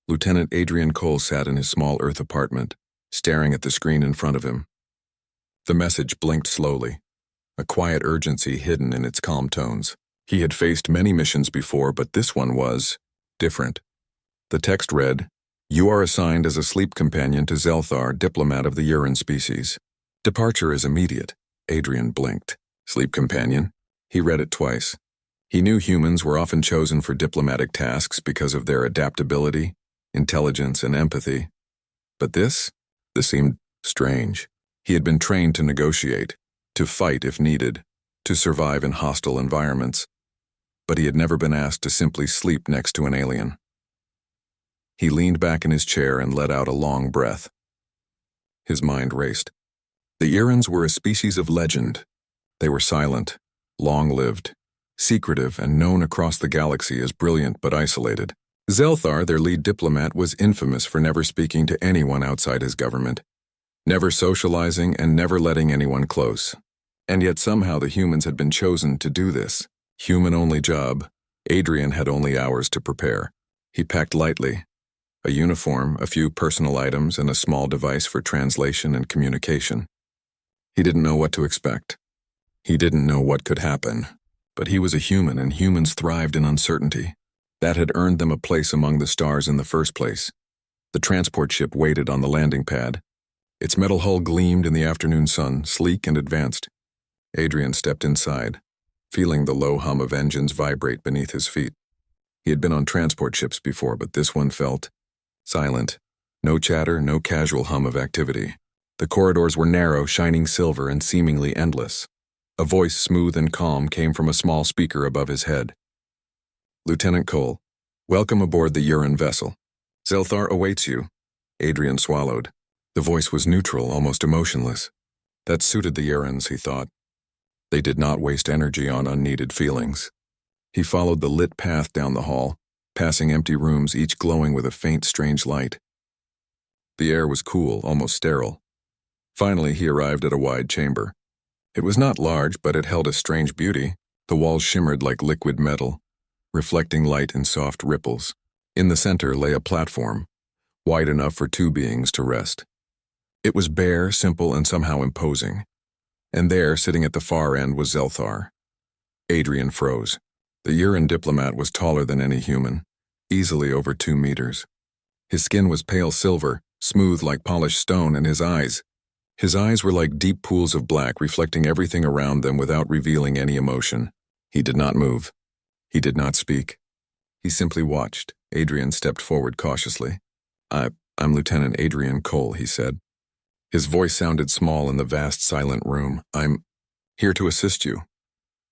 Lieutenant Adrian Cole sat in his small Earth apartment, staring at the screen in front of him. The message blinked slowly, a quiet urgency hidden in its calm tones. He had faced many missions before, but this one was different. The text read, "You are assigned as a sleep companion to Zelthar, Diplomat of the Urine species. Departure is immediate." Adrian blinked. Sleep companion? He read it twice. He knew humans were often chosen for diplomatic tasks because of their adaptability, intelligence, and empathy. But this seemed strange. He had been trained to negotiate, to fight if needed, to survive in hostile environments. But he had never been asked to simply sleep next to an alien. He leaned back in his chair and let out a long breath. His mind raced. The Urins were a species of legend. They were silent, long-lived, secretive, and known across the galaxy as brilliant but isolated. Zelthar, their lead diplomat, was infamous for never speaking to anyone outside his government, never socializing and never letting anyone close. And yet somehow the humans had been chosen to do this. Human-only job. Adrian had only hours to prepare. He packed lightly. A uniform, a few personal items, and a small device for translation and communication. He didn't know what to expect. He didn't know what could happen. But he was a human, and humans thrived in uncertainty. That had earned them a place among the stars in the first place. The transport ship waited on the landing pad. Its metal hull gleamed in the afternoon sun, sleek and advanced. Adrian stepped inside, feeling the low hum of engines vibrate beneath his feet. He had been on transport ships before, but this one felt silent. No chatter, no casual hum of activity. The corridors were narrow, shining silver, and seemingly endless. A voice smooth and calm came from a small speaker above his head. "Lieutenant Cole, welcome aboard the Urine vessel. Zelthar awaits you." Adrian swallowed. The voice was neutral, almost emotionless. That suited the Urins, he thought. They did not waste energy on unneeded feelings. He followed the lit path down the hall, passing empty rooms, each glowing with a faint, strange light. The air was cool, almost sterile. Finally, he arrived at a wide chamber. It was not large, but it held a strange beauty. The walls shimmered like liquid metal, reflecting light in soft ripples. In the center lay a platform, wide enough for two beings to rest. It was bare, simple, and somehow imposing. And there, sitting at the far end, was Zelthar. Adrian froze. The Urine diplomat was taller than any human, easily over 2 meters. His skin was pale silver, smooth like polished stone, and his eyes were like deep pools of black, reflecting everything around them without revealing any emotion. He did not move. He did not speak. He simply watched. Adrian stepped forward cautiously. I'm Lieutenant Adrian Cole," he said. His voice sounded small in the vast, silent room. "I'm here to assist you."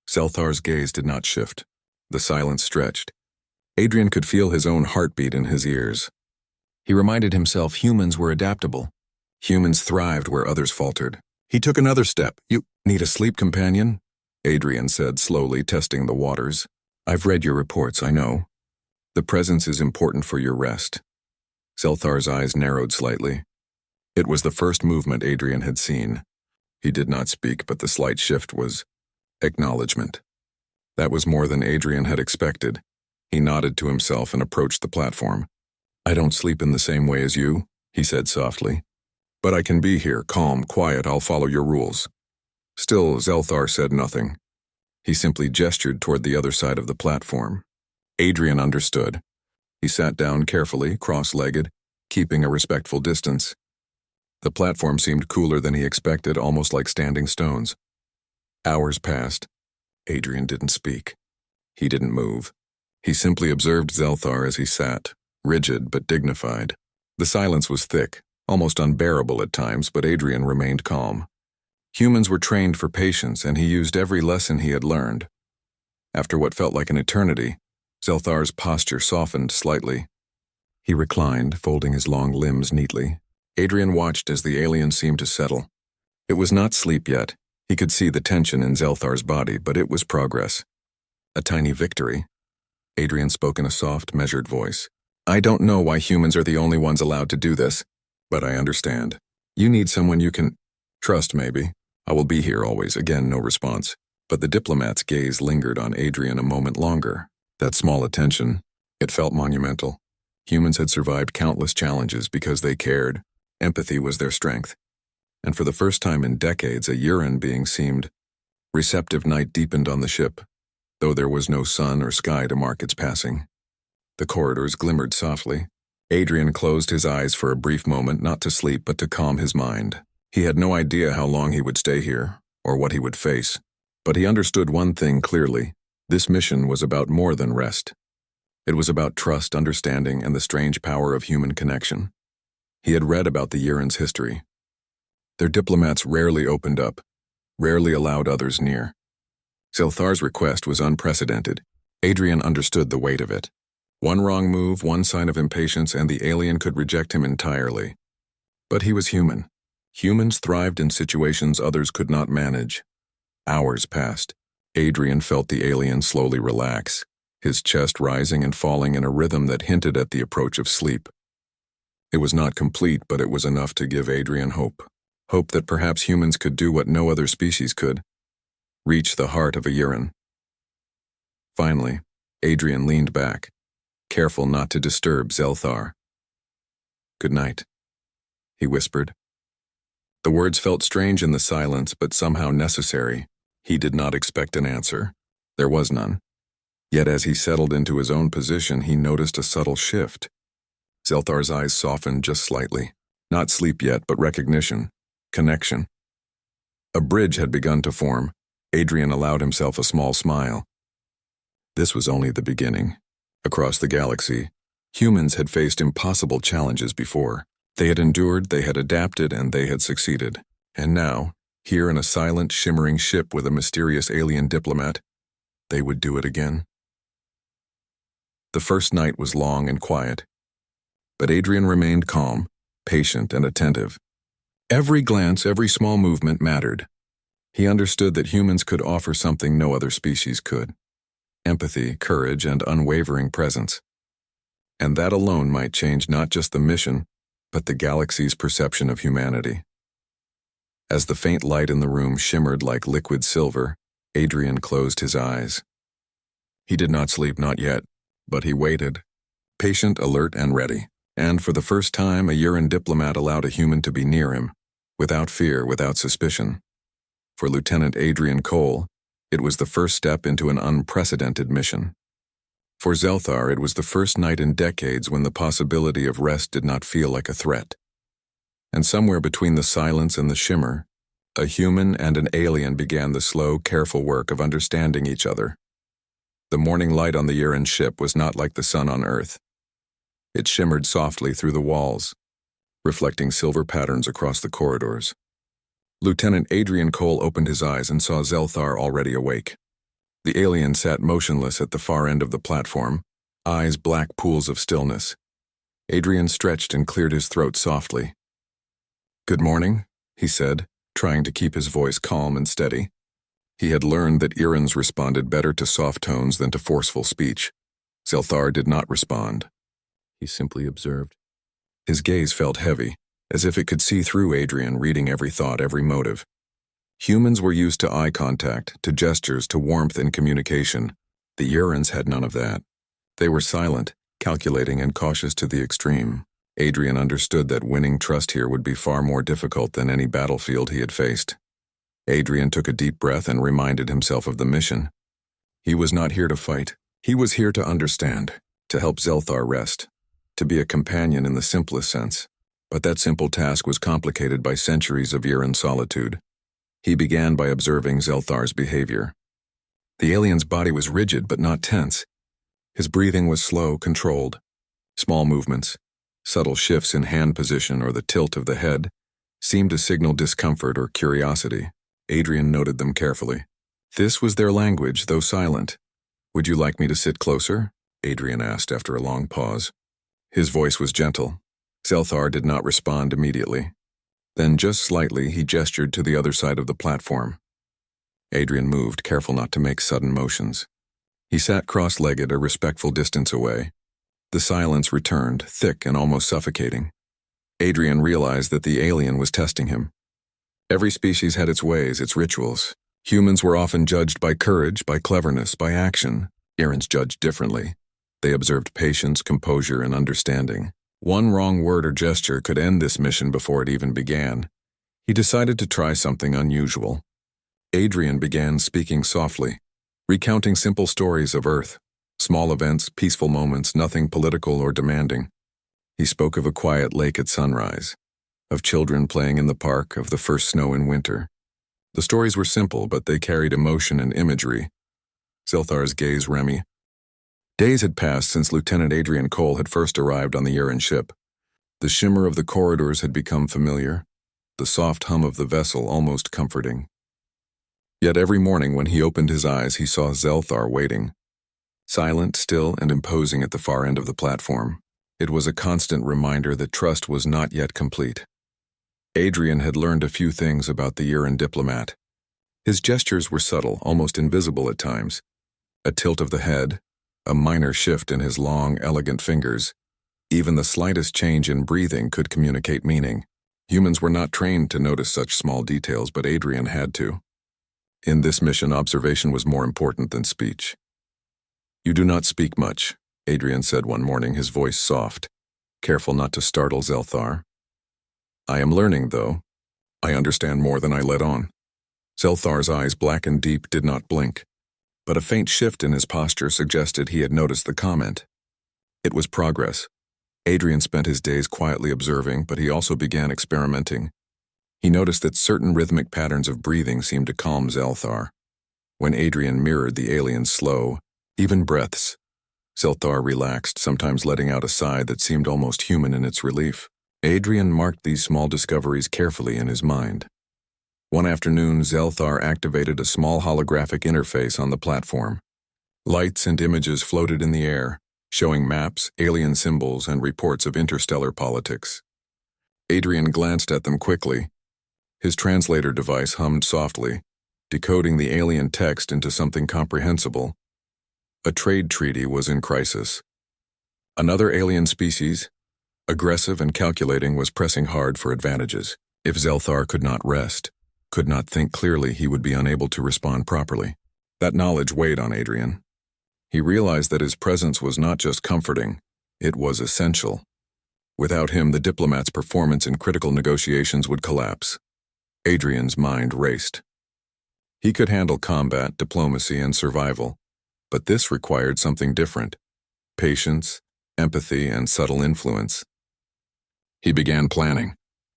Zelthar's gaze did not shift. The silence stretched. Adrian could feel his own heartbeat in his ears. He reminded himself humans were adaptable. Humans thrived where others faltered. He took another step. "You need a sleep companion?" Adrian said, slowly testing the waters. "I've read your reports, I know. The presence is important for your rest." Zelthar's eyes narrowed slightly. It was the first movement Adrian had seen. He did not speak, but the slight shift was acknowledgement. That was more than Adrian had expected. He nodded to himself and approached the platform. "I don't sleep in the same way as you," he said softly. "But I can be here, calm, quiet. I'll follow your rules." Still, Zelthar said nothing. He simply gestured toward the other side of the platform. Adrian understood. He sat down carefully, cross-legged, keeping a respectful distance. The platform seemed cooler than he expected, almost like standing stones. Hours passed. Adrian didn't speak. He didn't move. He simply observed Zelthar as he sat, rigid but dignified. The silence was thick, almost unbearable at times, but Adrian remained calm. Humans were trained for patience, and he used every lesson he had learned. After what felt like an eternity, Zelthar's posture softened slightly. He reclined, folding his long limbs neatly. Adrian watched as the alien seemed to settle. It was not sleep yet. He could see the tension in Zelthar's body, but it was progress. A tiny victory. Adrian spoke in a soft, measured voice. "I don't know why humans are the only ones allowed to do this, but I understand. You need someone you can trust, maybe. I will be here always." Again, no response. But the diplomat's gaze lingered on Adrian a moment longer. That small attention, it felt monumental. Humans had survived countless challenges because they cared. Empathy was their strength. And for the first time in decades, a urine being seemed. Receptive night deepened on the ship, though there was no sun or sky to mark its passing. The corridors glimmered softly. Adrian closed his eyes for a brief moment, not to sleep but to calm his mind. He had no idea how long he would stay here, or what he would face. But he understood one thing clearly. This mission was about more than rest. It was about trust, understanding, and the strange power of human connection. He had read about the Urin's history. Their diplomats rarely opened up, rarely allowed others near. Zelthar's request was unprecedented. Adrian understood the weight of it. One wrong move, one sign of impatience, and the alien could reject him entirely. But he was human. Humans thrived in situations others could not manage. Hours passed. Adrian felt the alien slowly relax, his chest rising and falling in a rhythm that hinted at the approach of sleep. It was not complete, but it was enough to give Adrian hope. Hope that perhaps humans could do what no other species could. Reach the heart of a Urin. Finally, Adrian leaned back, careful not to disturb Zelthar. "Good night," he whispered. The words felt strange in the silence, but somehow necessary. He did not expect an answer. There was none. Yet as he settled into his own position, he noticed a subtle shift. Zelthar's eyes softened just slightly. Not sleep yet, but recognition. Connection. A bridge had begun to form. Adrian allowed himself a small smile. This was only the beginning. Across the galaxy, humans had faced impossible challenges before. They had endured, they had adapted, and they had succeeded. And now, here in a silent, shimmering ship with a mysterious alien diplomat, they would do it again. The first night was long and quiet, but Adrian remained calm, patient, and attentive. Every glance, every small movement mattered. He understood that humans could offer something no other species could: empathy, courage, and unwavering presence. And that alone might change not just the mission, but the galaxy's perception of humanity. As the faint light in the room shimmered like liquid silver, Adrian closed his eyes. He did not sleep, not yet, but he waited, patient, alert, and ready. And for the first time, a Urin diplomat allowed a human to be near him, without fear, without suspicion. For Lieutenant Adrian Cole, it was the first step into an unprecedented mission. For Zelthar, it was the first night in decades when the possibility of rest did not feel like a threat. And somewhere between the silence and the shimmer, a human and an alien began the slow, careful work of understanding each other. The morning light on the Urin ship was not like the sun on Earth. It shimmered softly through the walls, reflecting silver patterns across the corridors. Lieutenant Adrian Cole opened his eyes and saw Zelthar already awake. The alien sat motionless at the far end of the platform, eyes black pools of stillness. Adrian stretched and cleared his throat softly. "Good morning," he said, trying to keep his voice calm and steady. He had learned that Urins responded better to soft tones than to forceful speech. Zelthar did not respond. He simply observed. His gaze felt heavy, as if it could see through Adrian, reading every thought, every motive. Humans were used to eye contact, to gestures, to warmth in communication. The Urins had none of that. They were silent, calculating, and cautious to the extreme. Adrian understood that winning trust here would be far more difficult than any battlefield he had faced. Adrian took a deep breath and reminded himself of the mission. He was not here to fight. He was here to understand, to help Zelthar rest, to be a companion in the simplest sense. But that simple task was complicated by centuries of Urin solitude. He began by observing Zelthar's behavior. The alien's body was rigid but not tense. His breathing was slow, controlled. Small movements, subtle shifts in hand position or the tilt of the head, seemed to signal discomfort or curiosity. Adrian noted them carefully. This was their language, though silent. "Would you like me to sit closer?" Adrian asked after a long pause. His voice was gentle. Zelthar did not respond immediately. Then, just slightly, he gestured to the other side of the platform. Adrian moved, careful not to make sudden motions. He sat cross-legged, a respectful distance away. The silence returned, thick and almost suffocating. Adrian realized that the alien was testing him. Every species had its ways, its rituals. Humans were often judged by courage, by cleverness, by action. Urins judged differently. They observed patience, composure, and understanding. One wrong word or gesture could end this mission before it even began. He decided to try something unusual. Adrian began speaking softly, recounting simple stories of Earth, small events, peaceful moments, nothing political or demanding. He spoke of a quiet lake at sunrise, of children playing in the park, of the first snow in winter. The stories were simple, but they carried emotion and imagery. Zelthar's gaze Remy. Days had passed since Lieutenant Adrian Cole had first arrived on the Uran ship. The shimmer of the corridors had become familiar, the soft hum of the vessel almost comforting. Yet every morning when he opened his eyes, he saw Zelthar waiting, silent, still, and imposing at the far end of the platform. It was a constant reminder that trust was not yet complete. Adrian had learned a few things about the Uran diplomat. His gestures were subtle, almost invisible at times. A tilt of the head, a minor shift in his long, elegant fingers. Even the slightest change in breathing could communicate meaning. Humans were not trained to notice such small details, but Adrian had to. In this mission, observation was more important than speech. "You do not speak much," Adrian said one morning, his voice soft, careful not to startle Zelthar. "I am learning, though. I understand more than I let on." Zelthar's eyes, black and deep, did not blink, but a faint shift in his posture suggested he had noticed the comment. It was progress. Adrian spent his days quietly observing, but he also began experimenting. He noticed that certain rhythmic patterns of breathing seemed to calm Zelthar. When Adrian mirrored the alien's slow, even breaths, Zelthar relaxed, sometimes letting out a sigh that seemed almost human in its relief. Adrian marked these small discoveries carefully in his mind. One afternoon, Zelthar activated a small holographic interface on the platform. Lights and images floated in the air, showing maps, alien symbols, and reports of interstellar politics. Adrian glanced at them quickly. His translator device hummed softly, decoding the alien text into something comprehensible. A trade treaty was in crisis. Another alien species, aggressive and calculating, was pressing hard for advantages. If Zelthar could not rest, could not think clearly, he would be unable to respond properly. That knowledge weighed on Adrian. He realized that his presence was not just comforting, it was essential. Without him, the diplomat's performance in critical negotiations would collapse. Adrian's mind raced. He could handle combat, diplomacy, and survival, but this required something different: patience, empathy, and subtle influence. He began planning.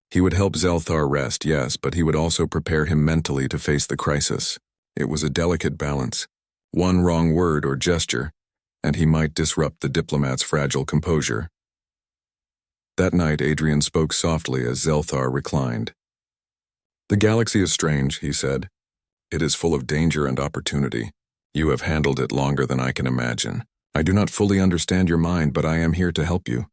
He would help Zelthar rest, yes, but he would also prepare him mentally to face the crisis. It was a delicate balance. One wrong word or gesture, and he might disrupt the diplomat's fragile composure. That night, Adrian spoke softly as Zelthar reclined. "The galaxy is strange," he said. "It is full of danger and opportunity. You have handled it longer than I can imagine. I do not fully understand your mind, but I am here to help you."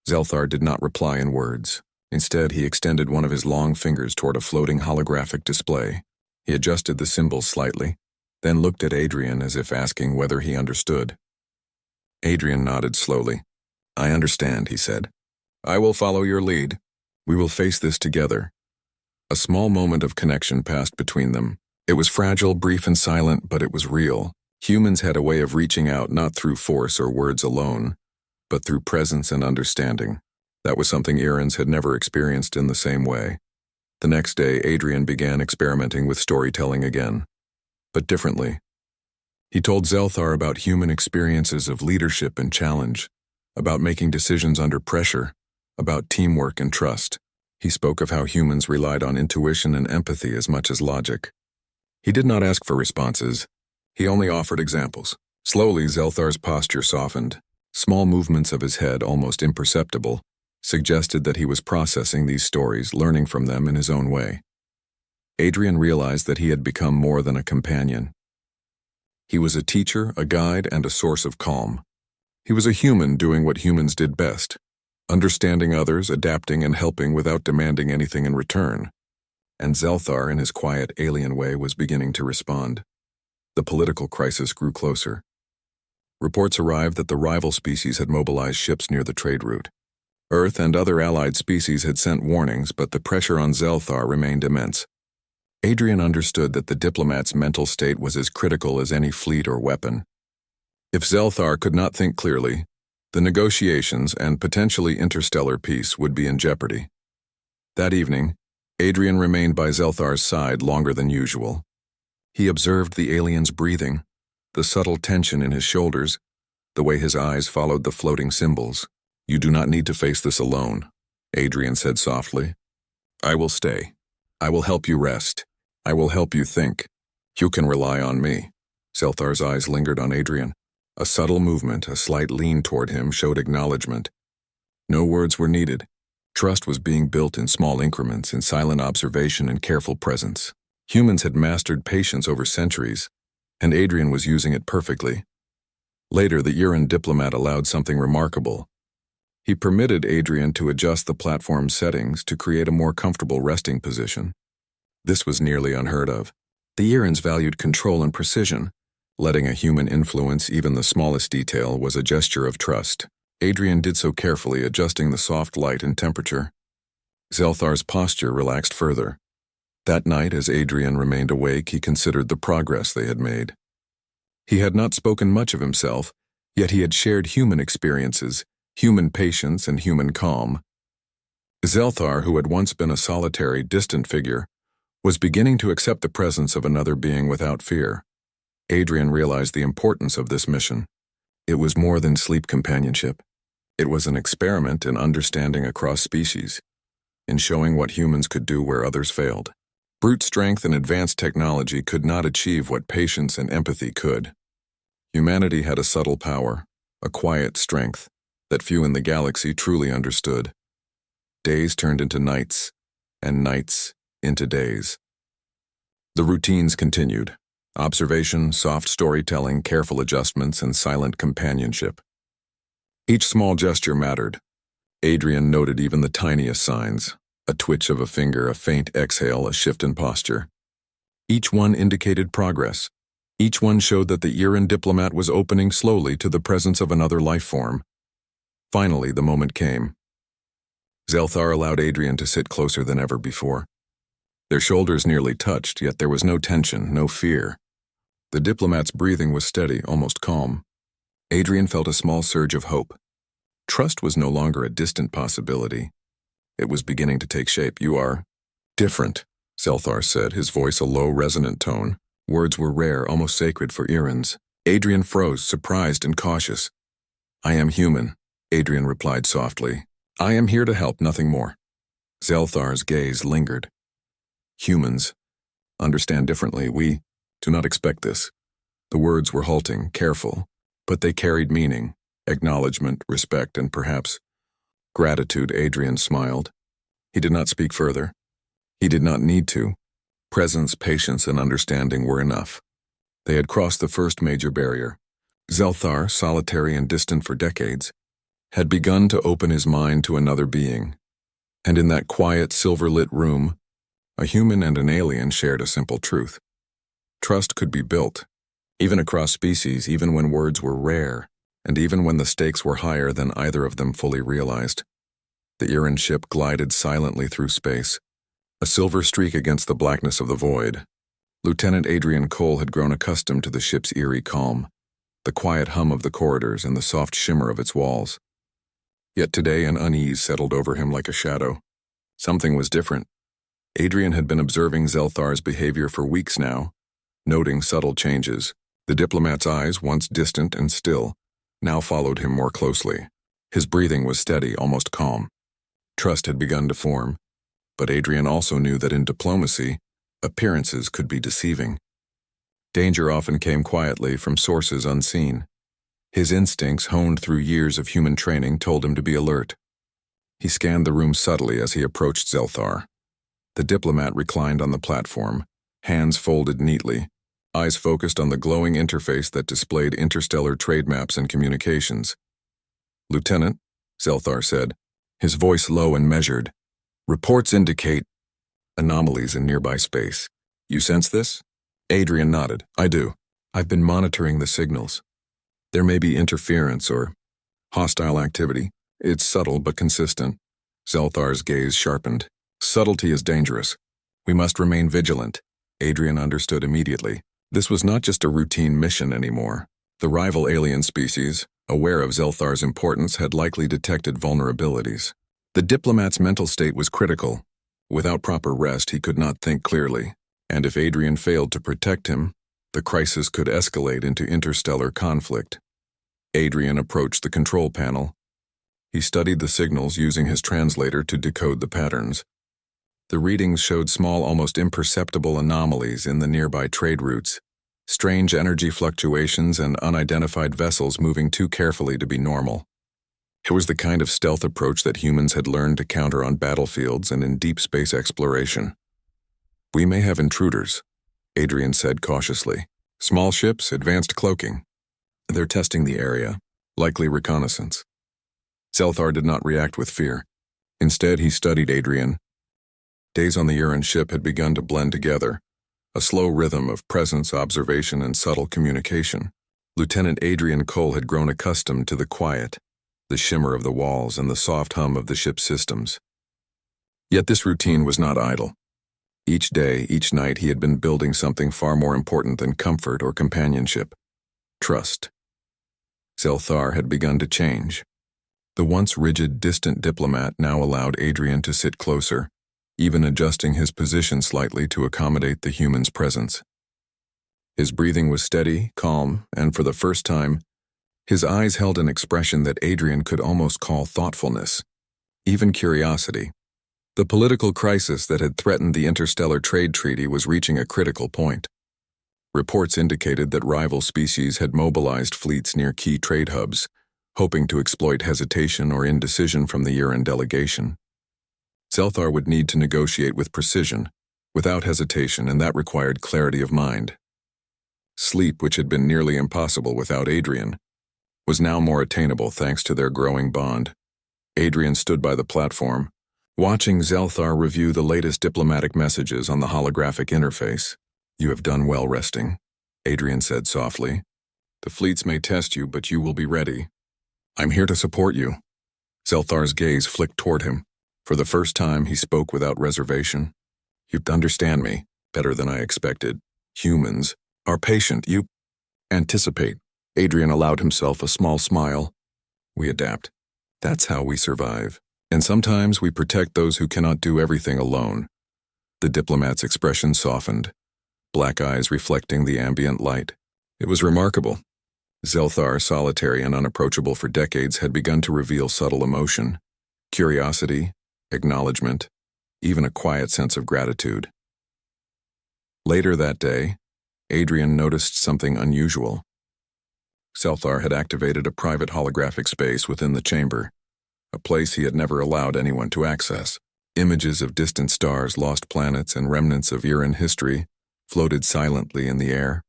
Zelthar did not reply in words. Instead, he extended one of his long fingers toward a floating holographic display. He adjusted the symbols slightly, then looked at Adrian as if asking whether he understood. Adrian nodded slowly. "I understand," he said. "I will follow your lead. We will face this together." A small moment of connection passed between them. It was fragile, brief, and silent, but it was real. Humans had a way of reaching out not through force or words alone, but through presence and understanding. That was something Urans had never experienced in the same way. The next day, Adrian began experimenting with storytelling again, but differently. He told Zelthar about human experiences of leadership and challenge, about making decisions under pressure, about teamwork and trust. He spoke of how humans relied on intuition and empathy as much as logic. He did not ask for responses. He only offered examples. Slowly, Zelthar's posture softened. Small movements of his head, almost imperceptible, suggested that he was processing these stories, learning from them in his own way. Adrian realized that he had become more than a companion. He was a teacher, a guide, and a source of calm. He was a human doing what humans did best, understanding others, adapting, and helping without demanding anything in return. And Zelthar, in his quiet, alien way, was beginning to respond. The political crisis grew closer. Reports arrived that the rival species had mobilized ships near the trade route. Earth and other allied species had sent warnings, but the pressure on Zelthar remained immense. Adrian understood that the diplomat's mental state was as critical as any fleet or weapon. If Zelthar could not think clearly, the negotiations and potentially interstellar peace would be in jeopardy. That evening, Adrian remained by Zelthar's side longer than usual. He observed the alien's breathing, the subtle tension in his shoulders, the way his eyes followed the floating symbols. "You do not need to face this alone," Adrian said softly. "I will stay. I will help you rest. I will help you think. You can rely on me." Zelthar's eyes lingered on Adrian. A subtle movement, a slight lean toward him, showed acknowledgement. No words were needed. Trust was being built in small increments, in silent observation and careful presence. Humans had mastered patience over centuries, and Adrian was using it perfectly. Later, the Uran diplomat allowed something remarkable. He permitted Adrian to adjust the platform's settings to create a more comfortable resting position. This was nearly unheard of. The Urans valued control and precision. Letting a human influence even the smallest detail was a gesture of trust. Adrian did so carefully, adjusting the soft light and temperature. Zelthar's posture relaxed further. That night, as Adrian remained awake, he considered the progress they had made. He had not spoken much of himself, yet he had shared human experiences, human patience and human calm. Zelthar, who had once been a solitary, distant figure, was beginning to accept the presence of another being without fear. Adrian realized the importance of this mission. It was more than sleep companionship. It was an experiment in understanding across species, in showing what humans could do where others failed. Brute strength and advanced technology could not achieve what patience and empathy could. Humanity had a subtle power, a quiet strength, that few in the galaxy truly understood. Days turned into nights, and nights into days. The routines continued. Observation, soft storytelling, careful adjustments, and silent companionship. Each small gesture mattered. Adrian noted even the tiniest signs, a twitch of a finger, a faint exhale, a shift in posture. Each one indicated progress. Each one showed that the Uran diplomat was opening slowly to the presence of another life form. Finally, the moment came. Zelthar allowed Adrian to sit closer than ever before. Their shoulders nearly touched, yet there was no tension, no fear. The diplomat's breathing was steady, almost calm. Adrian felt a small surge of hope. Trust was no longer a distant possibility. It was beginning to take shape. "You are different," Zelthar said, his voice a low, resonant tone. Words were rare, almost sacred for Urans. Adrian froze, surprised and cautious. "I am human," Adrian replied softly. "I am here to help, nothing more." Zelthar's gaze lingered. "Humans understand differently. We do not expect this." The words were halting, careful, but they carried meaning, acknowledgement, respect, and perhaps gratitude. Adrian smiled. He did not speak further. He did not need to. Presence, patience, and understanding were enough. They had crossed the first major barrier. Zelthar, solitary and distant for decades, had begun to open his mind to another being. And in that quiet, silver-lit room, a human and an alien shared a simple truth. Trust could be built, even across species, even when words were rare, and even when the stakes were higher than either of them fully realized. The Uran ship glided silently through space, a silver streak against the blackness of the void. Lieutenant Adrian Cole had grown accustomed to the ship's eerie calm, the quiet hum of the corridors and the soft shimmer of its walls. Yet today an unease settled over him like a shadow. Something was different. Adrian had been observing Zelthar's behavior for weeks now, noting subtle changes. The diplomat's eyes, once distant and still, now followed him more closely. His breathing was steady, almost calm. Trust had begun to form, but Adrian also knew that in diplomacy, appearances could be deceiving. Danger often came quietly from sources unseen. His instincts, honed through years of human training, told him to be alert. He scanned the room subtly as he approached Zelthar. The diplomat reclined on the platform, hands folded neatly, eyes focused on the glowing interface that displayed interstellar trade maps and communications. "Lieutenant," Zelthar said, his voice low and measured, "reports indicate anomalies in nearby space. You sense this?" Adrian nodded. "I do. I've been monitoring the signals. There may be interference or hostile activity. It's subtle but consistent." Zelthar's gaze sharpened. "Subtlety is dangerous. We must remain vigilant." Adrian understood immediately. This was not just a routine mission anymore. The rival alien species, aware of Zelthar's importance, had likely detected vulnerabilities. The diplomat's mental state was critical. Without proper rest, he could not think clearly, and if Adrian failed to protect him, the crisis could escalate into interstellar conflict. Adrian approached the control panel. He studied the signals using his translator to decode the patterns. The readings showed small, almost imperceptible anomalies in the nearby trade routes, strange energy fluctuations and unidentified vessels moving too carefully to be normal. It was the kind of stealth approach that humans had learned to counter on battlefields and in deep space exploration. "We may have intruders," Adrian said cautiously. "Small ships, advanced cloaking. They're testing the area, likely reconnaissance." Zelthar did not react with fear. Instead, he studied Adrian. Days on the Uran ship had begun to blend together, a slow rhythm of presence, observation, and subtle communication. Lieutenant Adrian Cole had grown accustomed to the quiet, the shimmer of the walls, and the soft hum of the ship's systems. Yet this routine was not idle. Each day, each night, he had been building something far more important than comfort or companionship: trust. Zelthar had begun to change. The once rigid, distant diplomat now allowed Adrian to sit closer, even adjusting his position slightly to accommodate the human's presence. His breathing was steady, calm, and for the first time, his eyes held an expression that Adrian could almost call thoughtfulness, even curiosity. The political crisis that had threatened the interstellar trade treaty was reaching a critical point. Reports indicated that rival species had mobilized fleets near key trade hubs, hoping to exploit hesitation or indecision from the Uran delegation. Zelthar would need to negotiate with precision, without hesitation, and that required clarity of mind. Sleep, which had been nearly impossible without Adrian, was now more attainable thanks to their growing bond. Adrian stood by the platform, watching Zelthar review the latest diplomatic messages on the holographic interface. "You have done well resting," Adrian said softly. "The fleets may test you, but you will be ready. I'm here to support you." Zelthar's gaze flicked toward him. For the first time, he spoke without reservation. "You understand me better than I expected. Humans are patient. You anticipate." Adrian allowed himself a small smile. "We adapt. That's how we survive. And sometimes we protect those who cannot do everything alone." The diplomat's expression softened, black eyes reflecting the ambient light. It was remarkable. Zelthar, solitary and unapproachable for decades, had begun to reveal subtle emotion, curiosity, acknowledgement, even a quiet sense of gratitude. Later that day, Adrian noticed something unusual. Zelthar had activated a private holographic space within the chamber, a place he had never allowed anyone to access. Images of distant stars, lost planets, and remnants of Uran history floated silently in the air.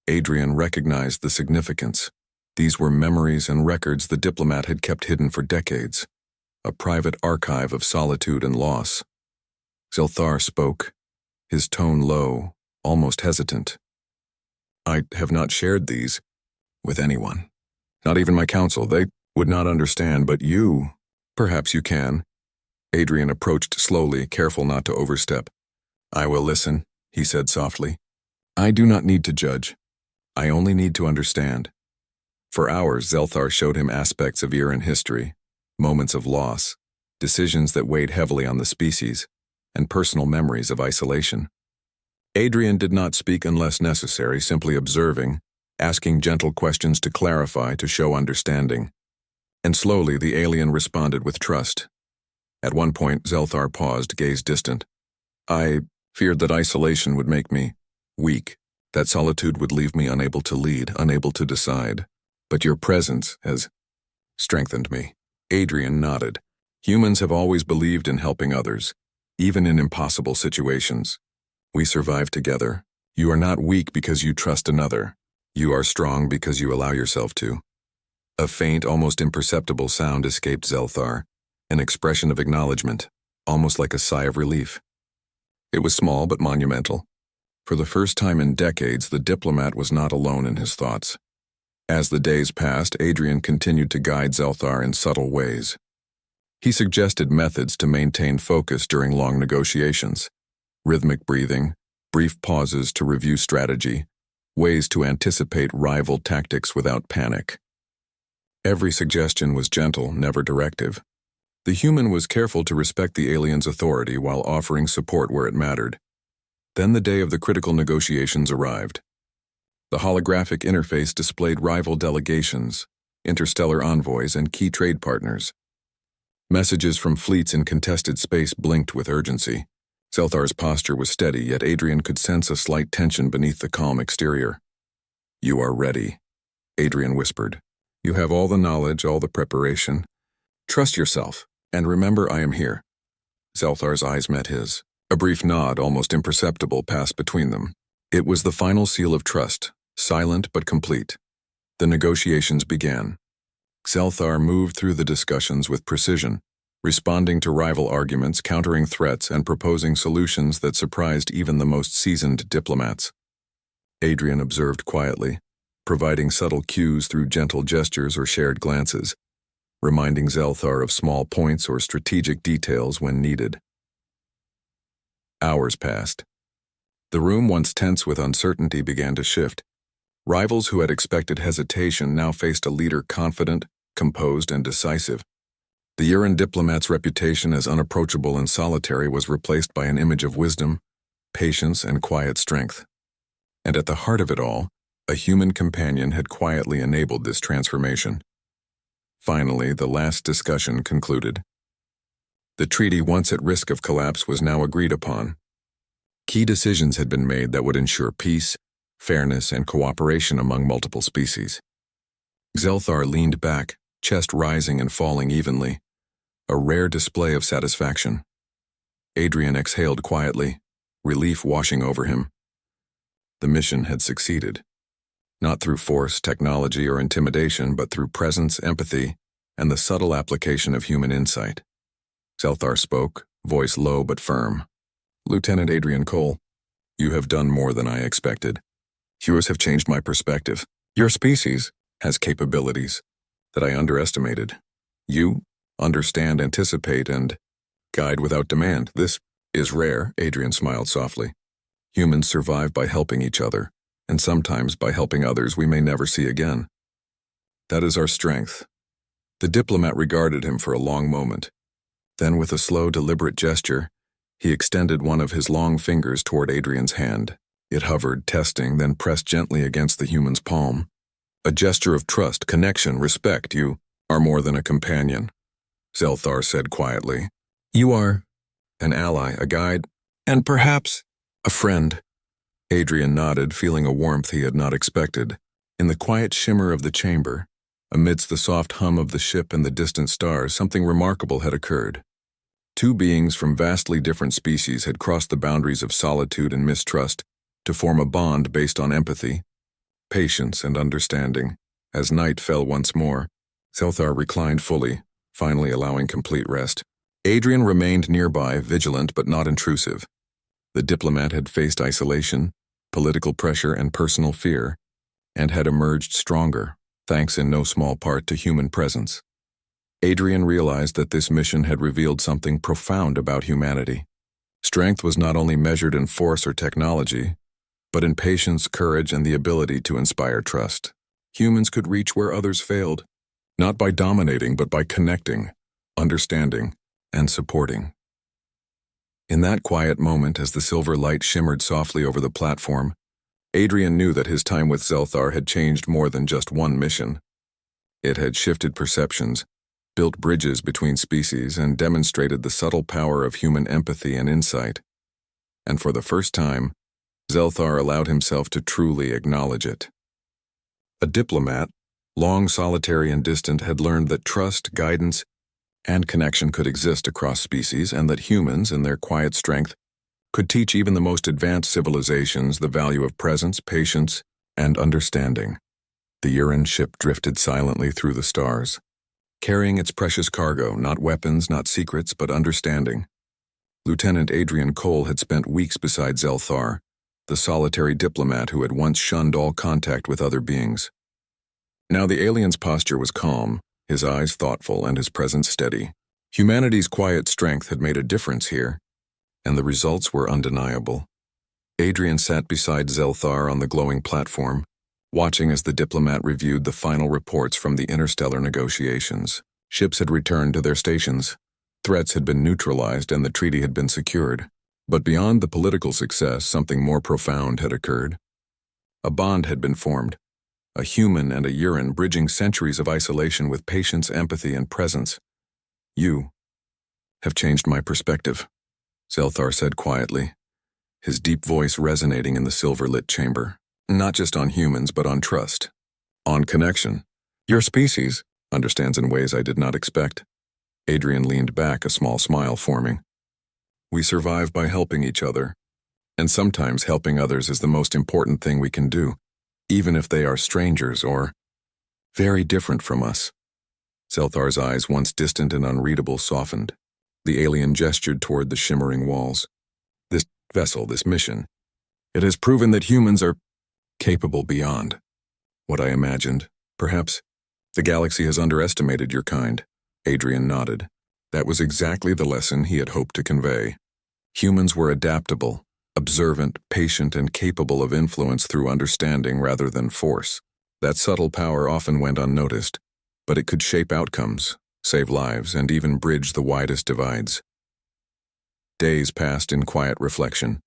Adrian recognized the significance. These were memories and records the diplomat had kept hidden for decades, a private archive of solitude and loss. Zelthar spoke, his tone low, almost hesitant. "I have not shared these with anyone. Not even my council. They would not understand, but you, perhaps you can." Adrian approached slowly, careful not to overstep. "I will listen," he said softly. "I do not need to judge. I only need to understand." For hours, Zelthar showed him aspects of Uran history, moments of loss, decisions that weighed heavily on the species, and personal memories of isolation. Adrian did not speak unless necessary, simply observing, asking gentle questions to clarify, to show understanding. And slowly the alien responded with trust. At one point, Zelthar paused, gaze distant. "I feared that isolation would make me weak, that solitude would leave me unable to lead, unable to decide. But your presence has strengthened me." Adrian nodded. "Humans have always believed in helping others, even in impossible situations. We survive together. You are not weak because you trust another. You are strong because you allow yourself to." A faint, almost imperceptible sound escaped Zelthar, an expression of acknowledgement, almost like a sigh of relief. It was small but monumental. For the first time in decades, the diplomat was not alone in his thoughts. As the days passed, Adrian continued to guide Zelthar in subtle ways. He suggested methods to maintain focus during long negotiations: rhythmic breathing, brief pauses to review strategy, ways to anticipate rival tactics without panic. Every suggestion was gentle, never directive. The human was careful to respect the alien's authority while offering support where it mattered. Then the day of the critical negotiations arrived. The holographic interface displayed rival delegations, interstellar envoys, and key trade partners. Messages from fleets in contested space blinked with urgency. Zelthar's posture was steady, yet Adrian could sense a slight tension beneath the calm exterior. "You are ready," Adrian whispered. "You have all the knowledge, all the preparation. Trust yourself, and remember I am here." Zelthar's eyes met his. A brief nod, almost imperceptible, passed between them. It was the final seal of trust, silent but complete. The negotiations began. Zelthar moved through the discussions with precision, responding to rival arguments, countering threats, and proposing solutions that surprised even the most seasoned diplomats. Adrian observed quietly, providing subtle cues through gentle gestures or shared glances, reminding Zelthar of small points or strategic details when needed. Hours passed. The room, once tense with uncertainty, began to shift. Rivals who had expected hesitation now faced a leader confident, composed, and decisive. The Uran diplomat's reputation as unapproachable and solitary was replaced by an image of wisdom, patience, and quiet strength. And at the heart of it all, a human companion had quietly enabled this transformation. Finally, the last discussion concluded. The treaty, once at risk of collapse, was now agreed upon. Key decisions had been made that would ensure peace, fairness, and cooperation among multiple species. Zelthar leaned back, chest rising and falling evenly, a rare display of satisfaction. Adrian exhaled quietly, relief washing over him. The mission had succeeded. Not through force, technology, or intimidation, but through presence, empathy, and the subtle application of human insight. Zelthar spoke, voice low but firm. "Lieutenant Adrian Cole, you have done more than I expected. Yours have changed my perspective. Your species has capabilities that I underestimated. You understand, anticipate, and guide without demand. This is rare," Adrian smiled softly. "Humans survive by helping each other, and sometimes by helping others we may never see again. That is our strength." The diplomat regarded him for a long moment. Then, with a slow, deliberate gesture, he extended one of his long fingers toward Adrian's hand. It hovered, testing, then pressed gently against the human's palm. "A gesture of trust, connection, respect. You are more than a companion," Zelthar said quietly. "You are an ally, a guide, and perhaps a friend." Adrian nodded, feeling a warmth he had not expected. In the quiet shimmer of the chamber, amidst the soft hum of the ship and the distant stars, something remarkable had occurred. Two beings from vastly different species had crossed the boundaries of solitude and mistrust to form a bond based on empathy, patience, and understanding. As night fell once more, Zelthar reclined fully, finally allowing complete rest. Adrian remained nearby, vigilant but not intrusive. The diplomat had faced isolation, political pressure, and personal fear, and had emerged stronger, thanks in no small part to human presence. Adrian realized that this mission had revealed something profound about humanity. Strength was not only measured in force or technology, but in patience, courage, and the ability to inspire trust. Humans could reach where others failed, not by dominating, but by connecting, understanding, and supporting. In that quiet moment, as the silver light shimmered softly over the platform, Adrian knew that his time with Zelthar had changed more than just one mission. It had shifted perceptions, built bridges between species, and demonstrated the subtle power of human empathy and insight. And for the first time, Zelthar allowed himself to truly acknowledge it. A diplomat, long solitary and distant, had learned that trust, guidance, and connection could exist across species, and that humans, in their quiet strength, could teach even the most advanced civilizations the value of presence, patience, and understanding. The Uran ship drifted silently through the stars, carrying its precious cargo, not weapons, not secrets, but understanding. Lieutenant Adrian Cole had spent weeks beside Zelthar, the solitary diplomat who had once shunned all contact with other beings. Now the alien's posture was calm, his eyes thoughtful, and his presence steady. Humanity's quiet strength had made a difference here, and the results were undeniable. Adrian sat beside Zelthar on the glowing platform, watching as the Diplomat reviewed the final reports from the interstellar negotiations. Ships had returned to their stations. Threats had been neutralized and the treaty had been secured. But beyond the political success, something more profound had occurred. A bond had been formed, a human and a Uran bridging centuries of isolation with patience, empathy, and presence. You have changed my perspective, Zelthar said quietly, his deep voice resonating in the silver-lit chamber. Not just on humans, but on trust, on connection. Your species understands in ways I did not expect. Adrian leaned back, a small smile forming. We survive by helping each other, and sometimes helping others is the most important thing we can do, even if they are strangers or very different from us. Zelthar's eyes, once distant and unreadable, softened. The alien gestured toward the shimmering walls. This vessel, this mission, it has proven that humans are capable beyond what I imagined. Perhaps the galaxy has underestimated your kind. Adrian nodded. That was exactly the lesson he had hoped to convey. Humans were adaptable, observant, patient, and capable of influence through understanding rather than force. That subtle power often went unnoticed, but it could shape outcomes, save lives, and even bridge the widest divides. Days passed in quiet reflection.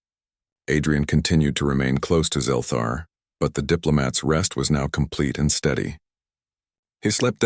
Adrian continued to remain close to Zelthar, but the Diplomat's rest was now complete and steady. He slept